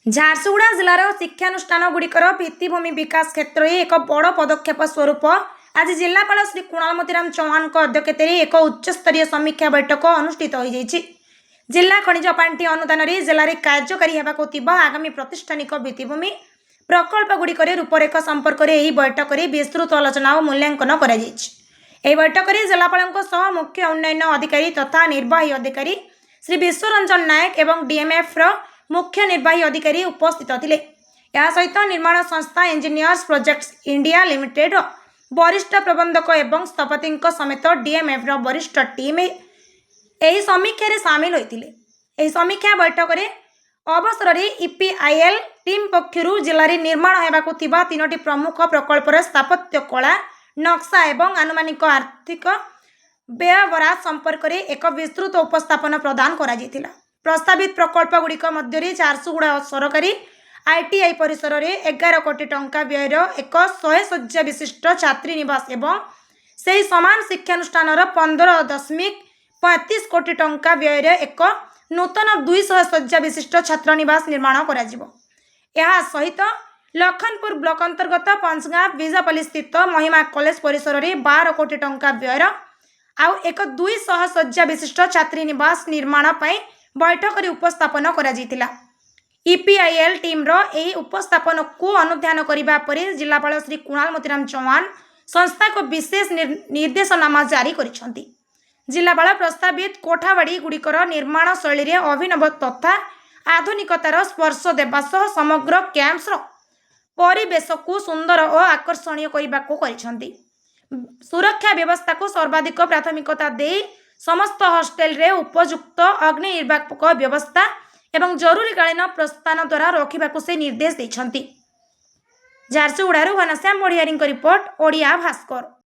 झारसुगुड़ा जिलार शिक्षानुष्ठान गुड़िकर भित्तिभूमि विकास क्षेत्र में एक बड़ पदक्षेप स्वरूप आज जिलापाल श्री कुणाल मोतीराम चौहान अध्यक्षत एक उच्चस्तरीय समीक्षा बैठक अनुष्ठित हो जिला खनिज पांठि अनुदान जिले में कार्यकारी होगा आगामी प्रातिष्ठानिक भित्तिभूमि प्रकल्प गुड़िकर रूपरेख संपर्क में बैठक में विस्तृत आलोचना और मूल्यांकन कर बैठक में जिलापाल मुख्य उन्नयन अधिकारी तथा निर्वाही अधिकारी श्री विश्वरंजन नायक एवं डीएमएफ मुख्य निर्वाही अधिकारी उपस्थित थे। यह सहित निर्माण संस्था इंजीनियर्स प्रोजेक्ट्स इंडिया लिमिटेड वरिष्ठ प्रबंधक एवं स्थपति समेत डीएमएफ वरिष्ठ टीम यह समीक्षा सामिल होते। समीक्षा बैठक में अवसर में ईपीआईएल टीम पक्षर जिले में निर्माण होगाकू तीनोटी प्रमुख प्रकल्पर स्थापत्य कला नक्शा एवं आनुमानिक आर्थिक व्ययवराज संपर्क में एक विस्तृत उपस्थापन प्रदान करा जायतिला। प्रस्तावित प्रकल्प गुड़िक मध्य झारसुगुड़ा सरकारी आईटीआई परिसर में 11 कोटी टंका व्ययर एक 100 शଯ୍या विशिष्ट छात्री निवास एवं से समान शिक्षानुष्ठान 15.35 कोटी टंका व्ययर एक नूतन 200 शଯ୍या विशिष्ट छात्र निवास निर्माण करा जिवो। यह सहित लखनपुर ब्लॉक अंतर्गत पंचगाँ बीजापल्ली स्थित महिमा कॉलेज परिसर में 12 कोटी टंका व्ययर आउ एक 200 शଯ୍या विशिष्ट छात्री निवास निर्माण पर बैठक में उपस्थापन करा जायतिला। ईपीआईएल टीम यही उपस्थापन को अनुध्यान करने पर जिलापाल श्री कुणाल मोतीराम चौहान संस्था को विशेष निर्देशनामा जारी करिसेंती। जिलापाल प्रस्तावित कोठाबाड़ी गुड़िकर निर्माण शैली रे अभिनव तथा आधुनिकतार स्पर्श देवा सह समग्र कैंप्स परिवेश को सुंदर और आकर्षणीय करने सुरक्षा व्यवस्था को सर्वाधिक प्राथमिकता दे समस्त हॉस्टेल रे उपयुक्त अग्नि निर्वापक व्यवस्था एवं जरूरीकालीन प्रस्थान द्वारा रखा से निर्देश देते। झारसुगुड़ा घनश्याम बढ़ियारी रिपोर्ट ओडिया भास्कर।